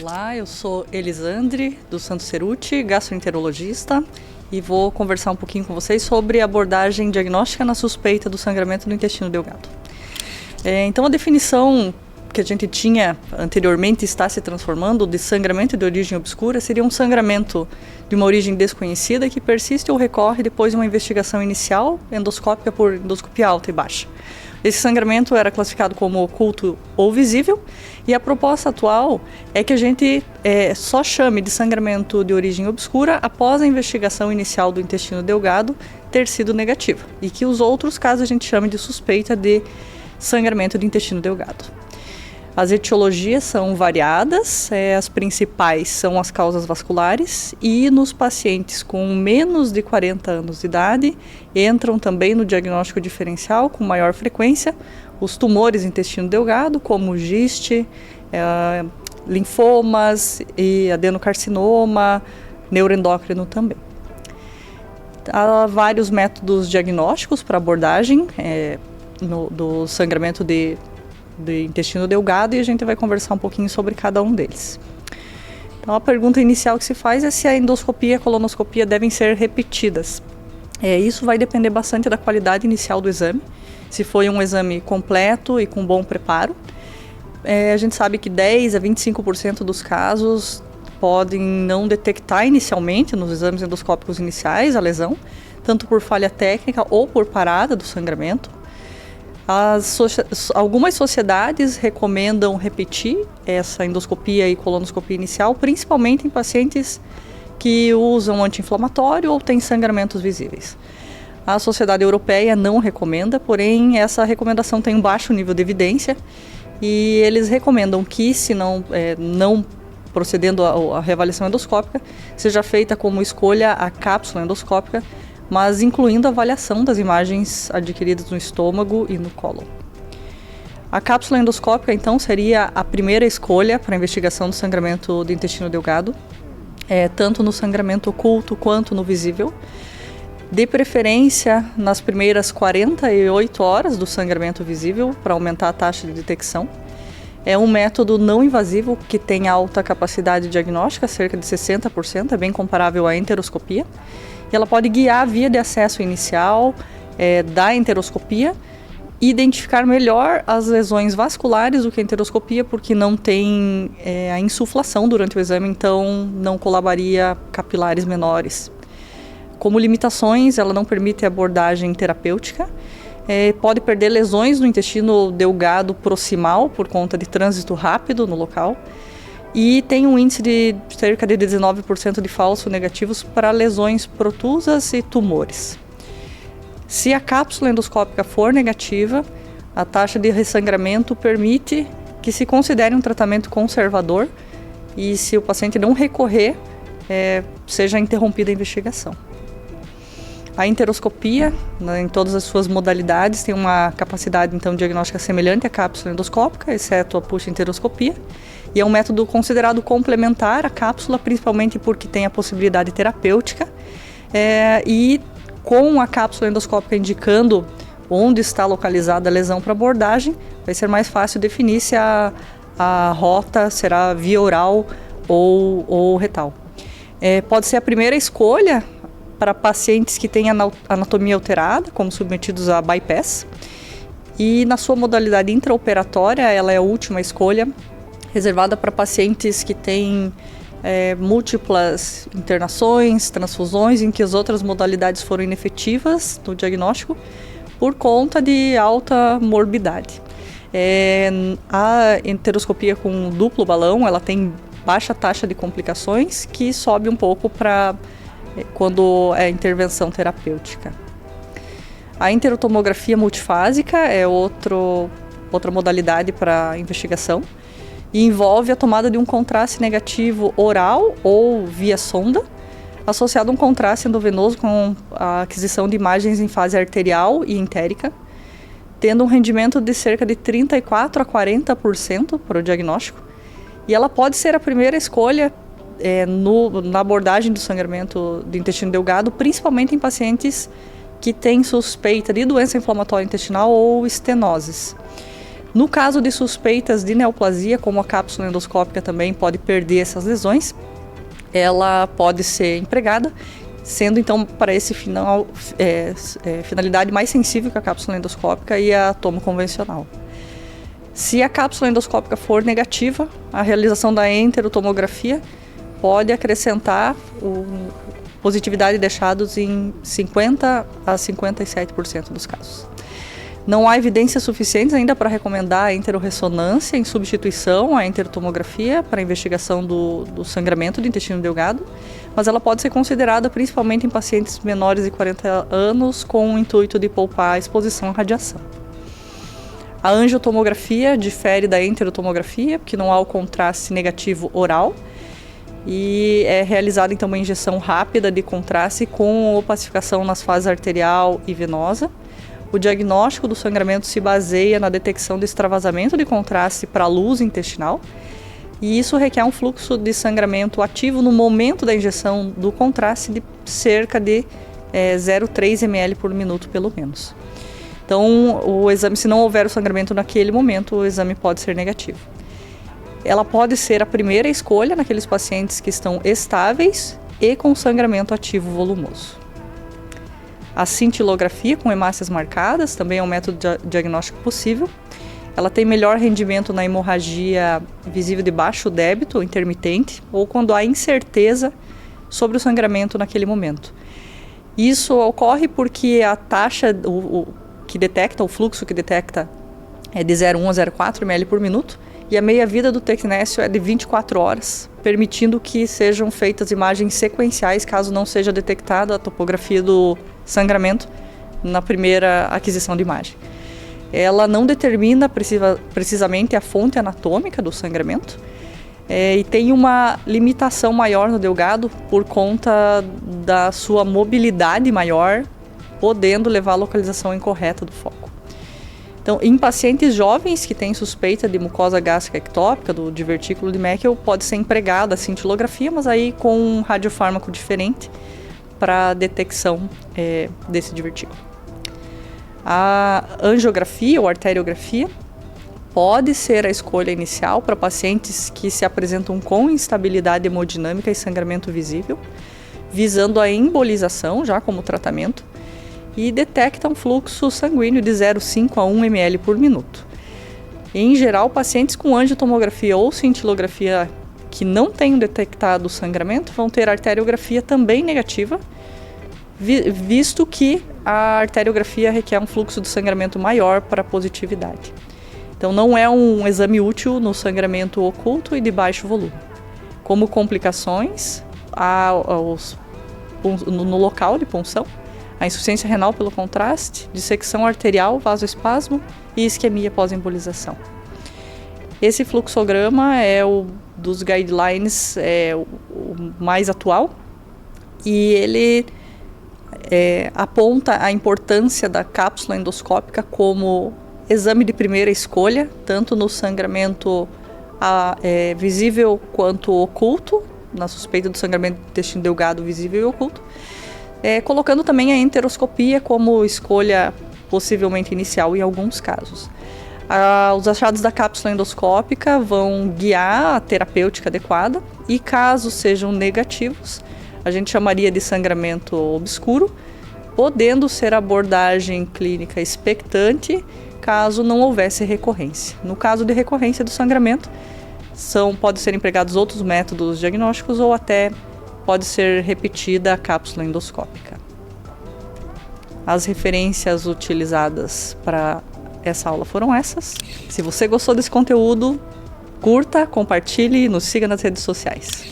Olá, eu sou Elisandre, do Santo Ceruti, gastroenterologista, e vou conversar um pouquinho com vocês sobre abordagem diagnóstica na suspeita do sangramento do intestino delgado. Então, a definição que a gente tinha anteriormente está se transformando de sangramento de origem obscura seria um sangramento de uma origem desconhecida que persiste ou recorre depois de uma investigação inicial endoscópica por endoscopia alta e baixa. Esse sangramento era classificado como oculto ou visível, e a proposta atual é que a gente só chame de sangramento de origem obscura após a investigação inicial do intestino delgado ter sido negativa, e que os outros casos a gente chame de suspeita de sangramento do intestino delgado. As etiologias são variadas, as principais são as causas vasculares, e nos pacientes com menos de 40 anos de idade entram também no diagnóstico diferencial com maior frequência os tumores intestino delgado, como giste, linfomas e adenocarcinoma, neuroendócrino também. Há vários métodos diagnósticos para abordagem do sangramento de intestino delgado, e a gente vai conversar um pouquinho sobre cada um deles. Então, a pergunta inicial que se faz é se a endoscopia e a colonoscopia devem ser repetidas. Isso vai depender bastante da qualidade inicial do exame, se foi um exame completo e com bom preparo. A gente sabe que 10 a 25% dos casos podem não detectar inicialmente nos exames endoscópicos iniciais a lesão, tanto por falha técnica ou por parada do sangramento. Algumas sociedades recomendam repetir essa endoscopia e colonoscopia inicial, principalmente em pacientes que usam anti-inflamatório ou têm sangramentos visíveis. A Sociedade Europeia não recomenda, porém essa recomendação tem um baixo nível de evidência, e eles recomendam que, se não procedendo à reavaliação endoscópica, seja feita como escolha a cápsula endoscópica, mas incluindo a avaliação das imagens adquiridas no estômago e no cólon. A cápsula endoscópica, então, seria a primeira escolha para a investigação do sangramento do intestino delgado, tanto no sangramento oculto quanto no visível, de preferência nas primeiras 48 horas do sangramento visível, para aumentar a taxa de detecção. É um método não invasivo que tem alta capacidade diagnóstica, cerca de 60%, é bem comparável à enteroscopia. E ela pode guiar a via de acesso inicial da enteroscopia e identificar melhor as lesões vasculares do que a enteroscopia, porque não tem a insuflação durante o exame, então não colabaria capilares menores. Como limitações, ela não permite abordagem terapêutica, pode perder lesões no intestino delgado proximal por conta de trânsito rápido no local, e tem um índice de cerca de 19% de falso negativos para lesões protusas e tumores. Se a cápsula endoscópica for negativa, a taxa de ressangramento permite que se considere um tratamento conservador, e se o paciente não recorrer, seja interrompida a investigação. A enteroscopia, em todas as suas modalidades, tem uma capacidade então diagnóstica semelhante à cápsula endoscópica, exceto a push-enteroscopia, e é um método considerado complementar à cápsula, principalmente porque tem a possibilidade terapêutica, e com a cápsula endoscópica indicando onde está localizada a lesão para abordagem, vai ser mais fácil definir se a rota será via oral ou retal. Pode ser a primeira escolha para pacientes que têm anatomia alterada, como submetidos a bypass, e na sua modalidade intraoperatória ela é a última escolha, reservada para pacientes que têm múltiplas internações, transfusões, em que as outras modalidades foram inefetivas no diagnóstico por conta de alta morbidade. A enteroscopia com duplo balão, ela tem baixa taxa de complicações, que sobe um pouco para quando é intervenção terapêutica. A enterotomografia multifásica é outra modalidade para investigação, e envolve a tomada de um contraste negativo oral ou via sonda, associado a um contraste endovenoso com a aquisição de imagens em fase arterial e entérica, tendo um rendimento de cerca de 34% a 40% para o diagnóstico, e ela pode ser a primeira escolha na abordagem do sangramento do intestino delgado, principalmente em pacientes que têm suspeita de doença inflamatória intestinal ou estenoses. No caso de suspeitas de neoplasia, como a cápsula endoscópica também pode perder essas lesões, ela pode ser empregada, sendo então para esse finalidade mais sensível que a cápsula endoscópica e a tomo convencional. Se a cápsula endoscópica for negativa, a realização da enterotomografia pode acrescentar positividade de achados em 50% a 57% dos casos. Não há evidências suficientes ainda para recomendar a enterorressonância em substituição à enterotomografia para a investigação do sangramento do intestino delgado, mas ela pode ser considerada principalmente em pacientes menores de 40 anos com o intuito de poupar a exposição à radiação. A angiotomografia difere da enterotomografia, porque não há o contraste negativo oral, e é realizada então uma injeção rápida de contraste com opacificação nas fases arterial e venosa. O diagnóstico do sangramento se baseia na detecção de extravasamento de contraste para a luz intestinal, e isso requer um fluxo de sangramento ativo no momento da injeção do contraste de cerca de 0,3 ml por minuto, pelo menos. Então, o exame, se não houver o sangramento naquele momento, o exame pode ser negativo. Ela pode ser a primeira escolha naqueles pacientes que estão estáveis e com sangramento ativo volumoso. A cintilografia com hemácias marcadas também é um método diagnóstico possível. Ela tem melhor rendimento na hemorragia visível de baixo débito, intermitente, ou quando há incerteza sobre o sangramento naquele momento. Isso ocorre porque a taxa que detecta, o fluxo que detecta é de 0,1 a 0,4 ml por minuto, e a meia-vida do tecnécio é de 24 horas, permitindo que sejam feitas imagens sequenciais caso não seja detectada a topografia do sangramento na primeira aquisição de imagem. Ela não determina precisamente a fonte anatômica do sangramento e tem uma limitação maior no delgado por conta da sua mobilidade maior, podendo levar à localização incorreta do foco. Então, em pacientes jovens que têm suspeita de mucosa gástrica ectópica, do divertículo de Meckel, pode ser empregada a cintilografia, mas aí com um radiofármaco diferente para detecção desse divertículo. A angiografia ou arteriografia pode ser a escolha inicial para pacientes que se apresentam com instabilidade hemodinâmica e sangramento visível, visando a embolização já como tratamento, e detecta um fluxo sanguíneo de 0,5 a 1 ml por minuto. Em geral, pacientes com angiotomografia ou cintilografia que não tenham detectado o sangramento vão ter arteriografia também negativa, visto que a arteriografia requer um fluxo de sangramento maior para positividade. Então, não é um exame útil no sangramento oculto e de baixo volume. Como complicações, no local de punção, a insuficiência renal pelo contraste, dissecção arterial, vasoespasmo e isquemia pós-embolização. Esse fluxograma é dos guidelines o mais atual, e ele aponta a importância da cápsula endoscópica como exame de primeira escolha, tanto no sangramento visível quanto oculto, na suspeita do sangramento do intestino delgado visível e oculto, colocando também a enteroscopia como escolha possivelmente inicial em alguns casos. Os achados da cápsula endoscópica vão guiar a terapêutica adequada, e caso sejam negativos, a gente chamaria de sangramento obscuro, podendo ser abordagem clínica expectante caso não houvesse recorrência. No caso de recorrência do sangramento, podem ser empregados outros métodos diagnósticos ou até pode ser repetida a cápsula endoscópica. As referências utilizadas para essa aula foram essas. Se você gostou desse conteúdo, curta, compartilhe e nos siga nas redes sociais.